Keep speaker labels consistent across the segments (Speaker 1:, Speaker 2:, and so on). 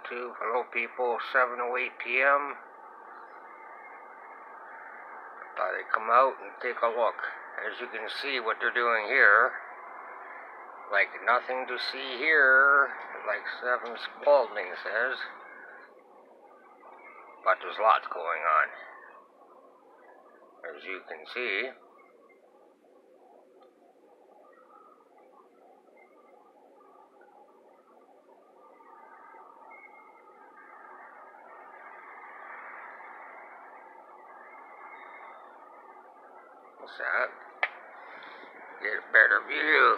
Speaker 1: YouTube. Hello people, 7:08 p.m. Thought I'd come out and take a look. As you can see what they're doing here. Like nothing to see here, like Seven Spalding says. But there's lots going on. As you can see. What's that? Get a better view.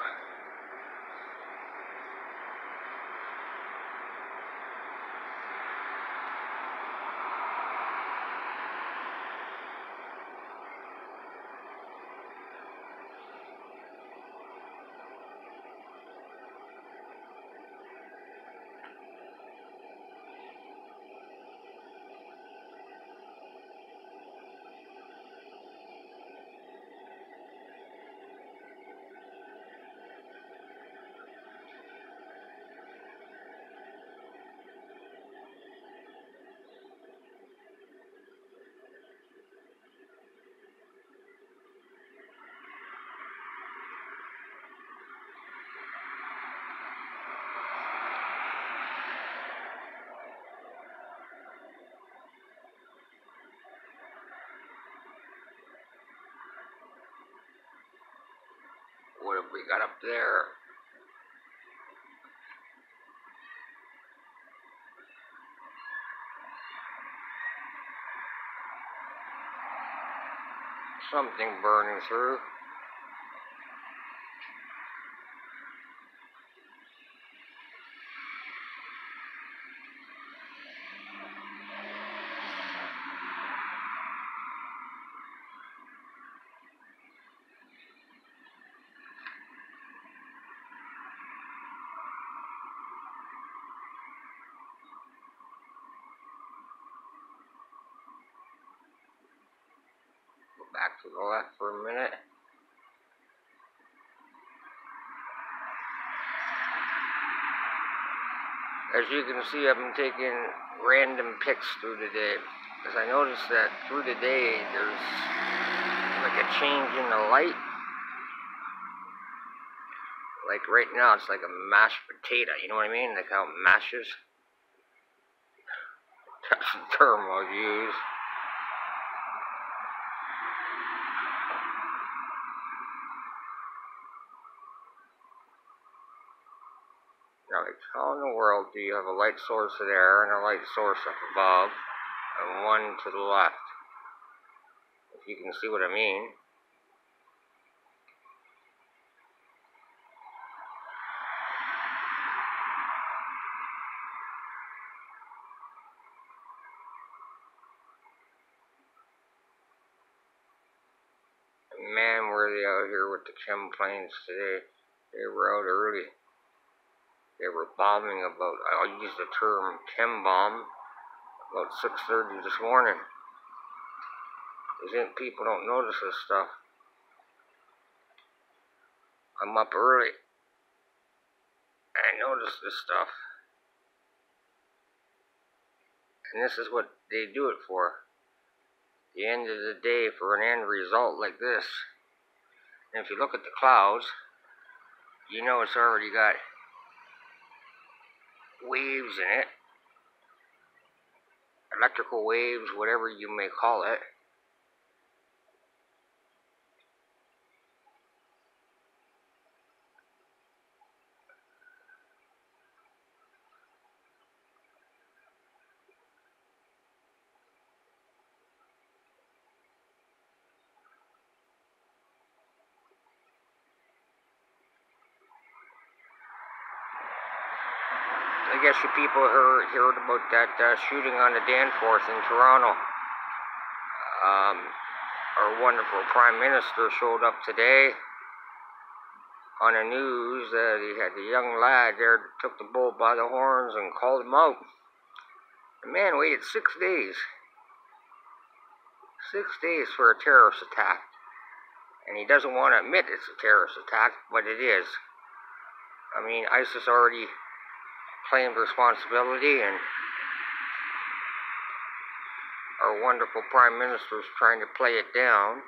Speaker 1: What have we got up there? Something burning through. Back to the left for a minute. As you can see, I've been taking random pics through the day. Because I noticed that through the day, there's like a change in the light. Like right now, it's like a mashed potato. You know what I mean? Like how it mashes. That's the term I'll use. Now, like, how in the world do you have a light source there and a light source up above, and one to the left? If you can see what I mean. Man, were they out here with the chem planes today. They were out early. They were bombing about, I'll use the term chem bomb, about 6:30 this morning. You think people don't notice this stuff? I'm up early. I notice this stuff. And this is what they do it for. The end of the day, for an end result like this. And if you look at the clouds, you know it's already got waves in it. Electrical waves, whatever you may call it. I guess you people heard about that shooting on the Danforth in Toronto. Our wonderful Prime Minister showed up today on the news. He had the young lad there that took the bull by the horns and called him out. The man waited 6 days. 6 days for a terrorist attack. And he doesn't want to admit it's a terrorist attack, but it is. I mean, ISIS already claimed responsibility, and our wonderful Prime Minister is trying to play it down.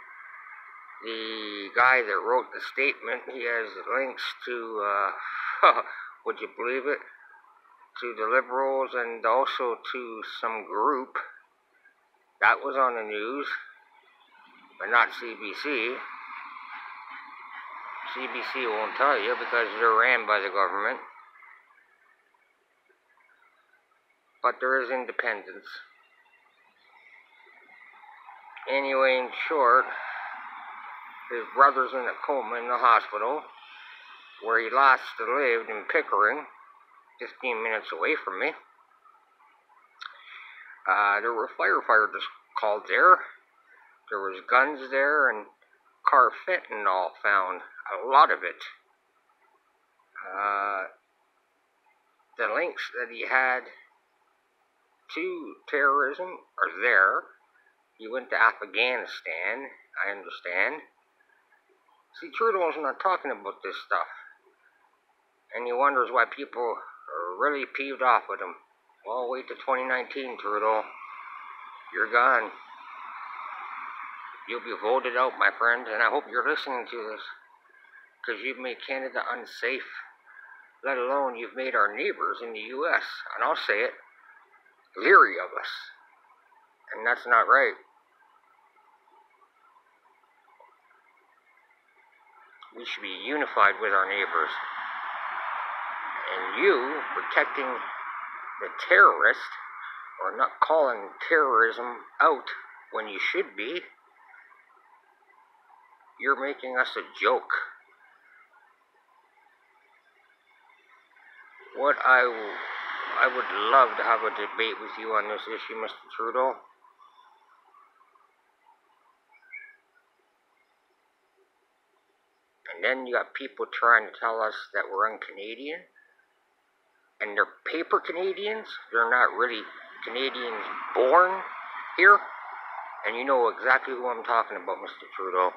Speaker 1: The guy that wrote the statement, he has links to, would you believe it, to the Liberals and also to some group. That was on the news, but not CBC. CBC won't tell you because they're ran by the government. But there is independence. Anyway, in short, his brother's in a coma in the hospital, where he last lived in Pickering, 15 minutes away from me. There were firefighters called there. There was guns there and car fentanyl found, a lot of it. The links that he had to terrorism are there. He went to Afghanistan, I understand. See, Trudeau's not talking about this stuff. And he wonders why people are really peeved off with him. Well, wait till 2019, Trudeau. You're gone. You'll be voted out, my friend, and I hope you're listening to this. Because you've made Canada unsafe. Let alone you've made our neighbors in the U.S., and I'll say it, leery of us. And that's not right. We should be unified with our neighbors. And you, protecting the terrorist, or not calling terrorism out when you should be, you're making us a joke. What I would love to have a debate with you on this issue, Mr. Trudeau. And then you got people trying to tell us that we're un-Canadian. And they're paper Canadians. They're not really Canadians born here. And you know exactly who I'm talking about, Mr. Trudeau.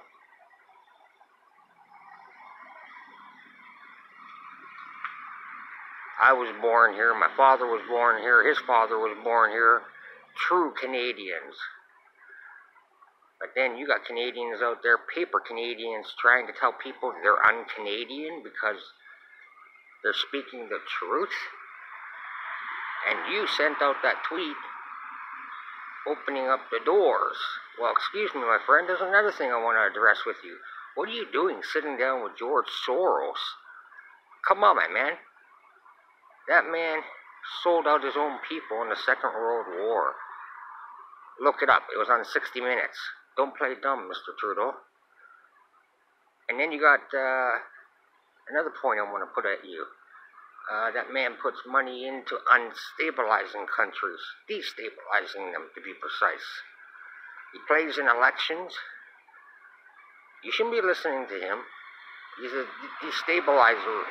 Speaker 1: I was born here. My father was born here. His father was born here. True Canadians. But then you got Canadians out there, paper Canadians, trying to tell people they're un-Canadian because they're speaking the truth. And you sent out that tweet opening up the doors. Well, excuse me, my friend, there's another thing I want to address with you. What are you doing sitting down with George Soros? Come on, my man. That man sold out his own people in the Second World War. Look it up. It was on 60 Minutes. Don't play dumb, Mr. Trudeau. And then you got another point I want to put at you. That man puts money into unstabilizing countries, destabilizing them to be precise. He plays in elections. You shouldn't be listening to him. He's a destabilizer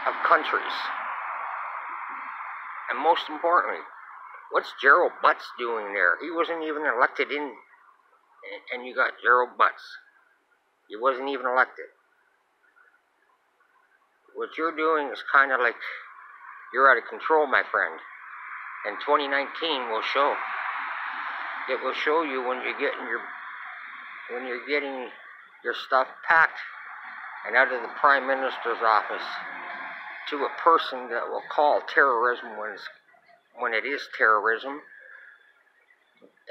Speaker 1: of countries. And most importantly, what's Gerald Butts doing there? He wasn't even elected in, and you got Gerald Butts. He wasn't even elected. What you're doing is kind of like you're out of control, my friend. And 2019 will show. It will show you when you're getting your stuff packed and out of the Prime Minister's office to a person that will call terrorism when it is terrorism.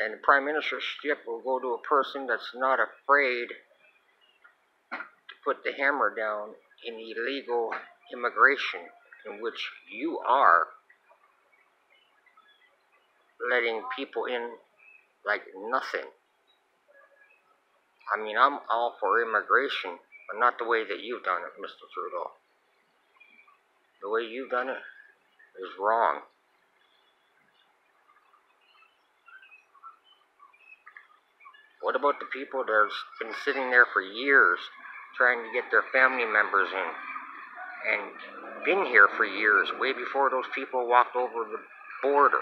Speaker 1: And the Prime Ministership will go to a person that's not afraid to put the hammer down in illegal immigration, in which you are letting people in like nothing. I mean, I'm all for immigration, but not the way that you've done it, Mr. Trudeau. The way you've done it is wrong. What about the people that have been sitting there for years trying to get their family members in and been here for years, way before those people walked over the border?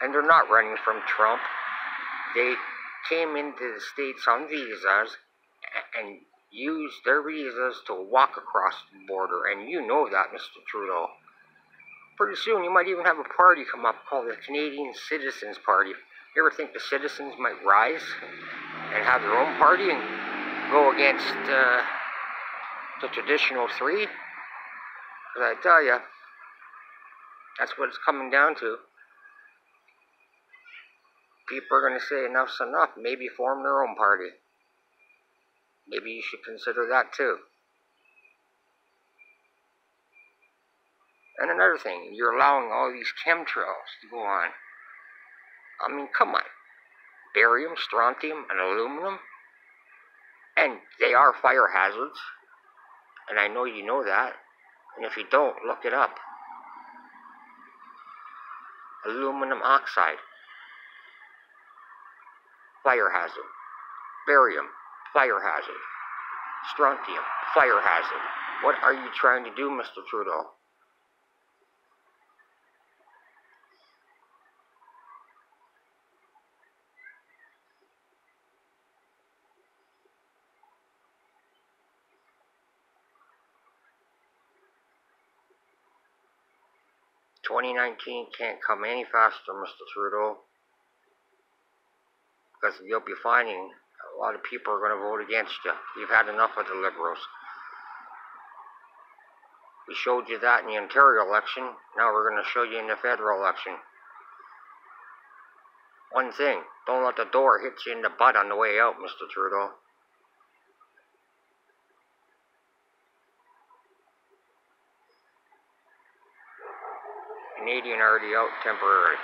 Speaker 1: And they're not running from Trump. They came into the States on visas and used their visas to walk across the border. And you know that, Mr. Trudeau. pretty soon you might even have a party come up called the Canadian Citizens Party. You ever think the citizens might rise and have their own party and go against the traditional three? Because I tell you, that's what it's coming down to. People are going to say enough's enough, maybe form their own party. Maybe you should consider that too. And another thing, you're allowing all these chemtrails to go on. I mean, come on. Barium, strontium, and aluminum. And they are fire hazards. And I know you know that. And if you don't, look it up. Aluminum oxide. Fire hazard. Barium. Fire hazard. Strontium. Fire hazard. What are you trying to do, Mr. Trudeau? "2019 can't come any faster, Mr. Trudeau, because you'll be finding a lot of people are going to vote against you. You've had enough of the Liberals. We showed you that in the Ontario election. Now we're going to show you in the federal election. One thing, don't let the door hit you in the butt on the way out, Mr. Trudeau." Canadian already out temporarily.